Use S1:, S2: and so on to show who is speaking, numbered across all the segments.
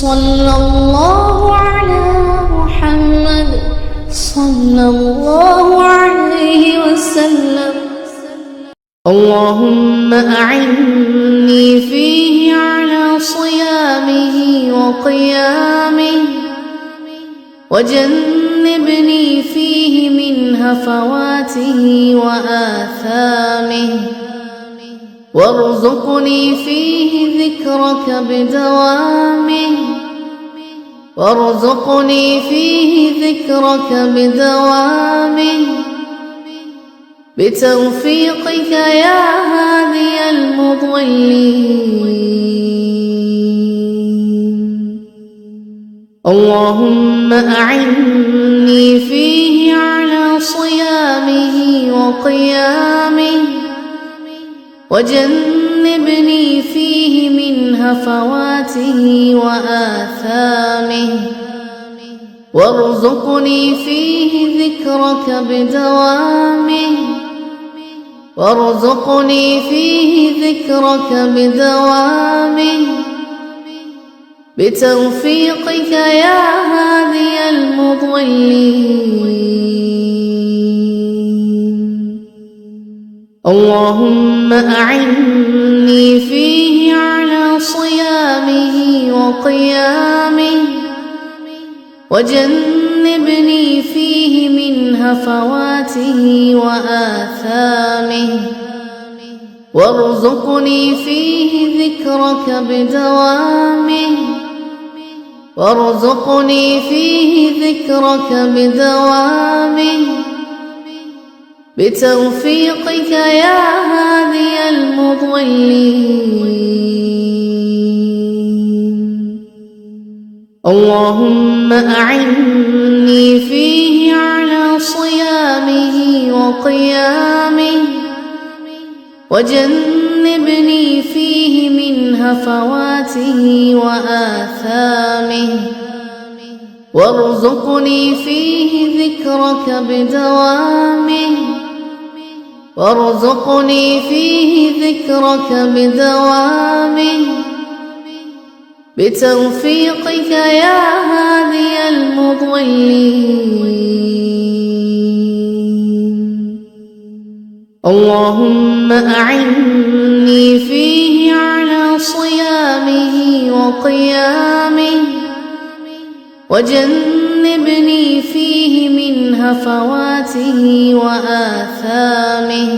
S1: صلى الله على محمد صلى الله عليه وسلم. اللهم أعني فيه على صيامه وقيامه، وجنبني فيه من هفواته وآثامه، وارزقني فيه ذكرك بدوامه، وارزقني فيه ذكرك بدوامه، بتوفيقك يا هادي المضلين. اللهم أعني فيه على صيامه وقيامه، وجنبني فيه من هفواته وآثامه، وارزقني فيه ذكرك بدوامه، وارزقني فيه ذكرك بدوامه، بتوفيقك يا هادي المضلين. اللهم أعني فيه على صيامه وقيامه، وجنبني فيه من هفواته وآثامه، وارزقني فيه ذكرك بدوامه، وارزقني فيه ذكرك بدوامه، بتوفيقك يا هادي المضلين. اللهم أعني فيه على صيامه وقيامه، وجنبني فيه من هفواته وآثامه، وارزقني فيه ذكرك بدوامه، وارزقني فيه ذكرك بدوامه، بتوفيقك يا هادي المضلين. اللهم أعني فيه على صيامه وقيامه، وجنبني فيه من هفواته وآثامه،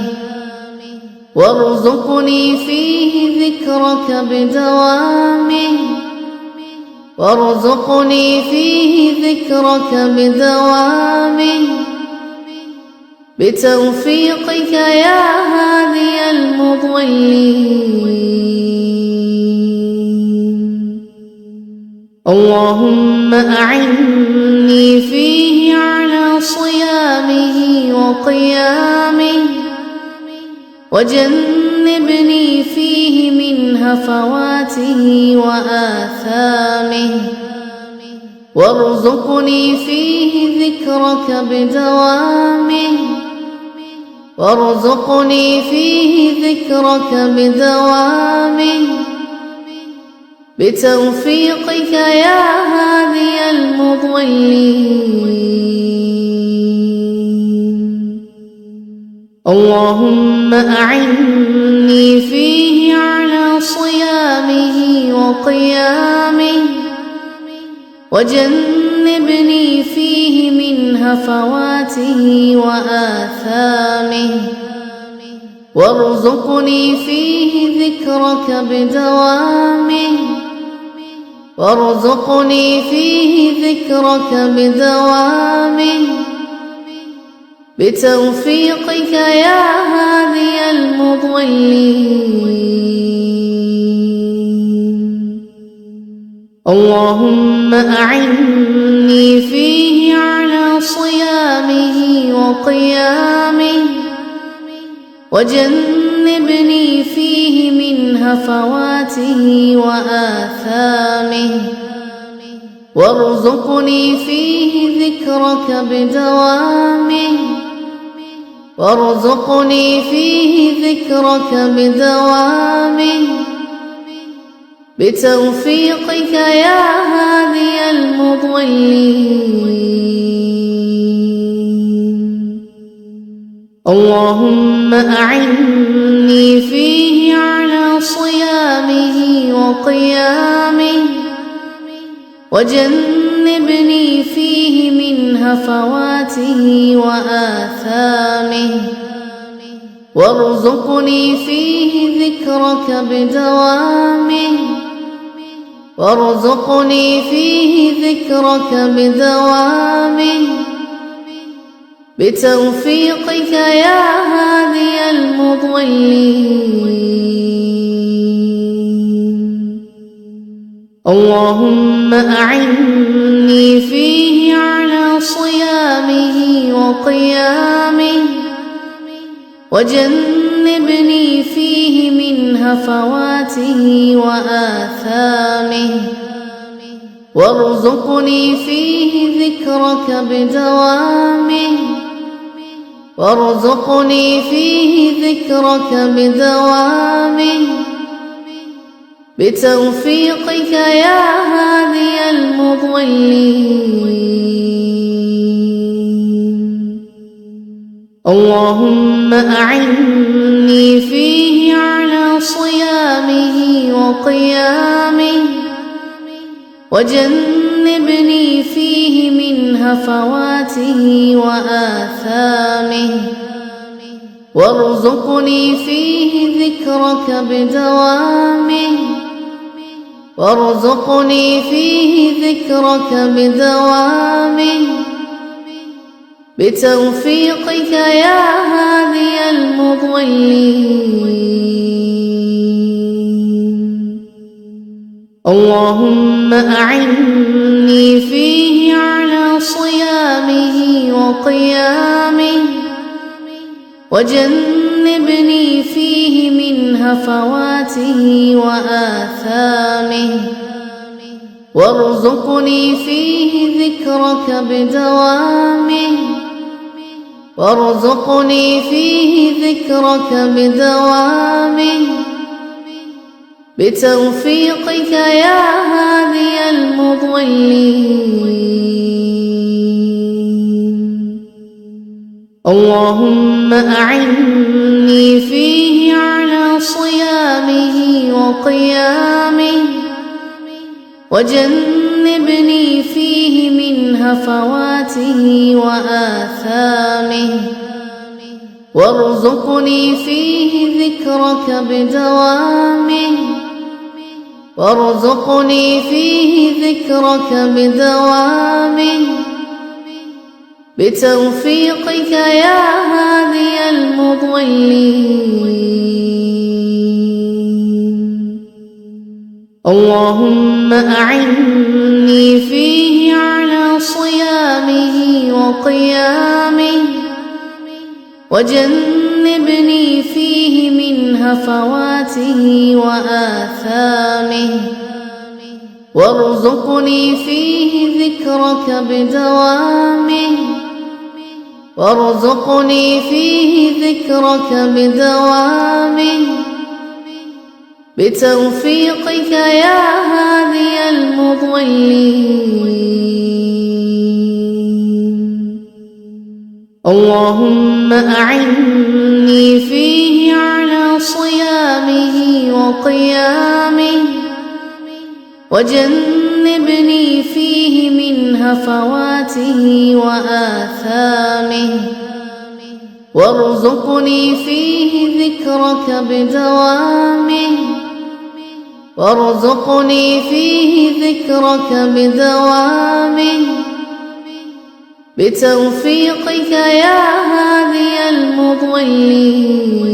S1: وارزقني فيه ذكرك بدوامه، وارزقني فيه ذكرك بدوامه، بتوفيقك يا هادي المضلين. اللهم أعني فيه على صيامه وقيامه، وجنبني فيه من هفواته وآثامه، وارزقني فيه ذكرك بدوامه، وارزقني فيه ذكرك بدوامه، بتوفيقك يا هادي المضلين. اللهم أعني فيه على صيامه وقيامه، وجنبني فيه من هفواته وآثامه، وارزقني فيه ذكرك بدوامه، وارزقني فيه ذكرك بدوامه، بتوفيقك يا هادي المضلين. اللهم أعني فيه على صيامه وقيامه، وجنبني فيه من هفواته وآثامه، وارزقني فيه ذكرك بدوامه، وارزقني فيه ذكرك بدوامه، بتوفيقك يا اللهم أعني فيه على صيامه وقيامه وجنبني فيه من هفواته وآثامه وارزقني فيه ذكرك بدوامه وارزقني فيه ذكرك بدوامه بتوفيقك يا هادي المضلين اللهم أعني فيه على صيامه وقيامه وجنبني فيه من هفواته وآثامه وارزقني فيه ذكرك بدوامه وارزقني فيه ذكرك بدوامه بتوفيقك يا هادي المضلين اللهم أعني فيه على صيامه وقيامه وجنبني فيه من هفواته وآثامه وارزقني فيه ذكرك بدوامه وارزقني فيه ذكرك بدوامه بتوفيقك يا هادي المضلين اللهم أعني فيه على صيامه وقيامه وجنبني فيه من هفواته وآثامه وارزقني فيه ذكرك بدوامه وارزقني فيه ذكرك بدوامه بتوفيقك يا هادي المضلين اللهم أعني فيه على صيامه وقيامه وجنبني فيه من هفواته وآثامه وارزقني فيه ذكرك بدوامه وارزقني فيه ذكرك بدوامه بتوفيقك يا هادي المضلين اللهم أعني فيه على صيامه وقيامه وجنبني فيه من هفواته وآثامه وارزقني فيه ذكرك بدوامه وارزقني فيه ذكرك بدوامه بتوفيقك يا هادي المضلين اللهم أعني فيه على صيامه وقيامه وجنبني فيه من هفواته وآثامه وارزقني فيه ذكرك بدوامه وارزقني فيه ذكرك بدوامه بتوفيقك يا هادي المضلين